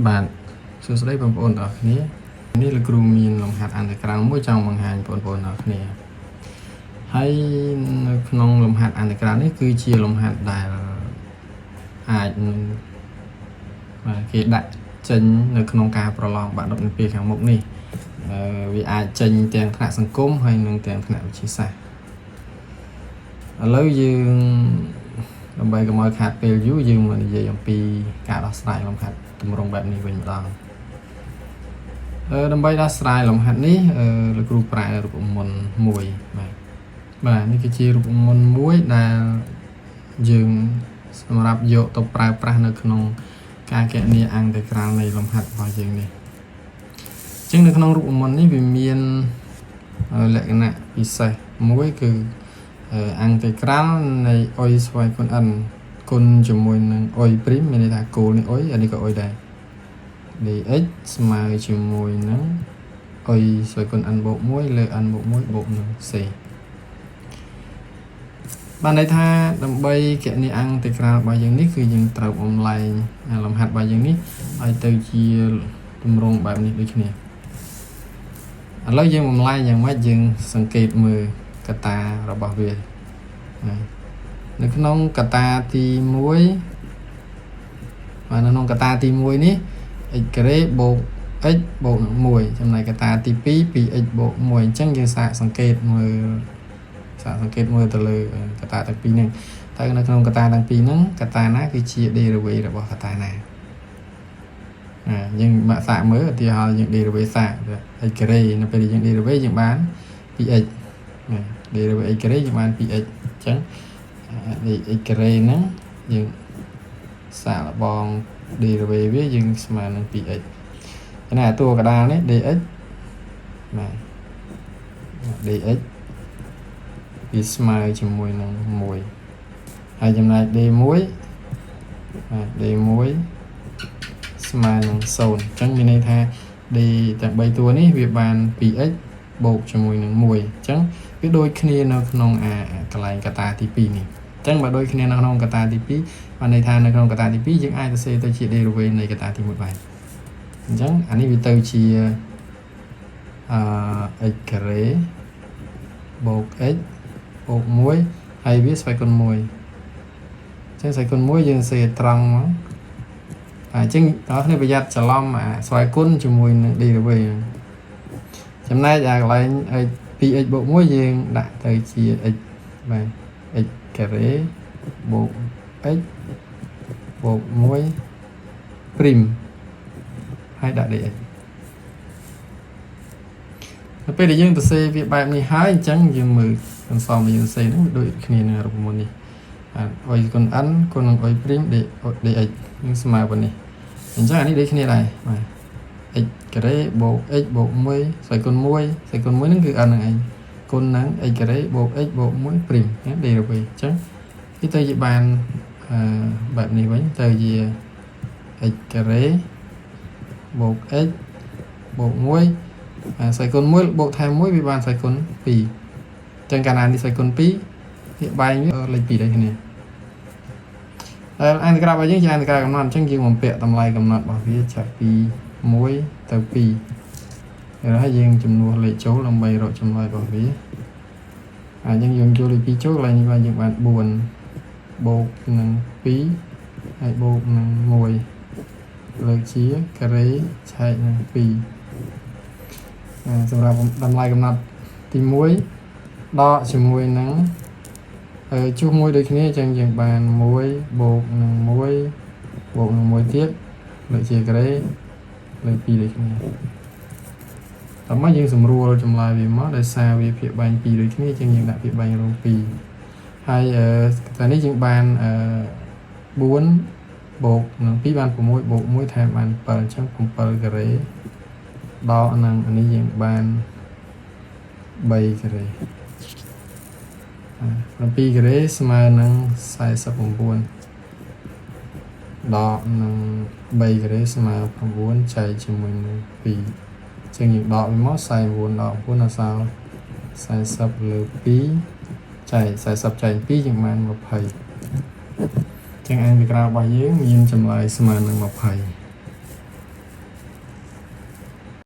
បាទសួស្តីបងប្អូនទាំងអស់គ្នានេះលោកគ្រូមានលំហាត់អន្តរក្រៅមួយចង់បង្ហាញបងប្អូនទាំងអស់គ្នាហើយនៅក្នុងលំហាត់អន្តរក្រៅនេះគឺជាលំហាត់ដែលអាចគេដាក់ចេញនៅក្នុងការប្រឡងបាក់ឌុបនៅពេលខាងមុខនេះវាអាចចេញទាំងថ្នាក់សង្គមហើយនិងទាំងថ្នាក់វិទ្យាសាស្ត្រឥឡូវយើងដើម្បីកុំឲ្យខាតពេលយូរយើងមកនិយាយអំពីការដោះស្រាយលំហាត់ទម្រង់បែបនេះវិញម្ដងដើម្បីដោះស្រាយលំហាត់នេះលោកគ្រូប្រើរូបមន្តមួយបាទនេះគឺជារូបមន្តមួយដែលយើងសម្រាប់យកទៅប្រើប្រាស់នៅក្នុងការគណនាអន្តរក្រៅនៃលំហាត់របស់យើងនេះអញ្ចឹងនៅក្នុងរូបមន្តនេះវាមានលក្ខណៈពិសេសមួយគឺអន្តរក្រៅនៃអុយស្វ័យគុណ n គុណជាមួយនឹងអុយព្រីមមានន័យថាគោលនេះអុយអានេះក៏អុយដែរ dx ស្មើជាមួយនឹងអុយស្វ័យគុណ n បូក1លើ n បូក1បូកនឹង c បានន័យថាដើម្បីគណនាអន្តរក្រៅរបស់យើងនេះគឺយើងត្រូវបំលែងលំហាត់របស់យើងនេះឲ្យទៅជាទម្រង់បែបនេះដូចគ្នាឥឡូវយើងបំលែងយ៉ាងម៉េចយើងសង្កេតមើលកត្តារបស់វានៅក្នុងកត្តាទី1បាទនៅក្នុងកត្តាទី1នេះ x ការ៉េបូក x បូកនឹង1ចំណែកកត្តាទី2 2x បូក1អញ្ចឹងយើងសាកសង្កេតមើលទៅលើកត្តាទាំងពីរហ្នឹងតែនៅក្នុងកត្តាទាំងពីរហ្នឹងកត្តាណាគឺជា derivative របស់កត្តាណាយើងមកសាកមើលឧទាហរណ៍យើង derivative សាក x ការ៉េនៅពេលយើង derivative យើងបាន 2x derivative x ការ៉េយើងបាន 2x អញ្ចឹង x ការ៉េហ្នឹងយើងសាកលបង derivative វាយើងស្មើនឹង 2x ចំណែកតួកណ្ដាលនេះ dx បាទ dx វាស្មើជាមួយនឹង1ហើយចំណែក d1 បាទ d1 ស្មើនឹង0អញ្ចឹងមានន័យថា d ទាំង3តួនេះវាបាន 2x បូកជាមួយនឹង1អញ្ចឹងវាដូចគ្នានៅក្នុងកន្លែងកត្តាទី2នេះអញ្ចឹងបើដូចគ្នានៅក្នុងកត្តាទី2បានន័យថានៅក្នុងកត្តាទី2យើងអាចសរសេរទៅជា derivative នៃកត្តាទី1បានអញ្ចឹងអានេះវាទៅជាx ការ៉េបូក x បូក1ហើយវាស្វ័យគុណ1អញ្ចឹងស្វ័យគុណ1យើងសរសេរត្រង់មកអញ្ចឹងបងប្អូនប្រយ័ត្នច្រឡំស្វ័យគុណជាមួយនឹង derivative ចំណែកកន្លែង 2x បូក1យើងដាក់ទៅជា x បាទ x ការ៉េបូក x បូក1ព្រីមហើយដាក់ dx នៅពេលដែលយើងសរសេរវាបែបនេះហើយអញ្ចឹងយើងមើលកន្សោមដែលយើងសរសេរហ្នឹងដូចគ្នានឹងរូបមន្តនេះអុយគុណ n គុណនឹងអុយព្រីម dx យើងស្មើប៉ុណ្នេះអញ្ចឹងអានេះដូចគ្នាដែរបាទ x ការ៉េបូក x បូក1ស្វ័យគុណ1ស្វ័យគុណ1ហ្នឹងគឺ n ហ្នឹងឯងគុណនឹង x ការ៉េបូក x បូក1ព្រីម derivative អញ្ចឹងវាទៅជាបានបែបនេះវិញទៅជា x ការ៉េបូក x បូក1ស្វ័យគុណ1បូកថែម1វាបានស្វ័យគុណ2អញ្ចឹងកាលណានេះស្វ័យគុណ2វាបែងវាលេខ2ដែរគ្នាហើយអន្តរក្រៅរបស់យើងជាអន្តរក្រៅកំណត់អញ្ចឹងយើងបំពាក់តម្លៃកំណត់របស់វាចាប់ពី1ទៅ2ហើយយើងចំនួនលេខចូលដើម្បីរកចម្លើយរបស់វាហើយយើងចូលលេខ2ចូលឡើងនេះបានយើងបាន4បូកនឹង2ហើយបូកនឹង1លើកជាការ៉េឆែកនឹង2សម្រាប់តម្លៃកំណត់ទី1ដកជាមួយនឹងជួសមួយដូចគ្នាអញ្ចឹងយើងបាន1បូកនឹង1បូកនឹង1ទៀតលើកជាការ៉េលើក2ដូចគ្នាតោះមកយើងសម្រួលចម្លើយវាមកដោយសារវាភាគបែង2ដូចគ្នាអញ្ចឹងយើងដាក់ភាគបែងរង2ហើយកន្លែងនេះយើងបាន4បូកនឹង2បាន6បូក1ថែមបាន7អញ្ចឹង7ការ៉េដកនឹងអានេះយើងបាន3ការ៉េ7ការ៉េស្មើនឹង49ដកនឹង3ការ៉េស្មើ9ចែកជាមួយនឹង2អញ្ចឹងយើងដកវាមក49ដក9អសល់40លើ2ចែក40ចែក2យើងបាន20អញ្ចឹងអន្តរក្រៅរបស់យើងមានចម្លើយស្មើនឹង20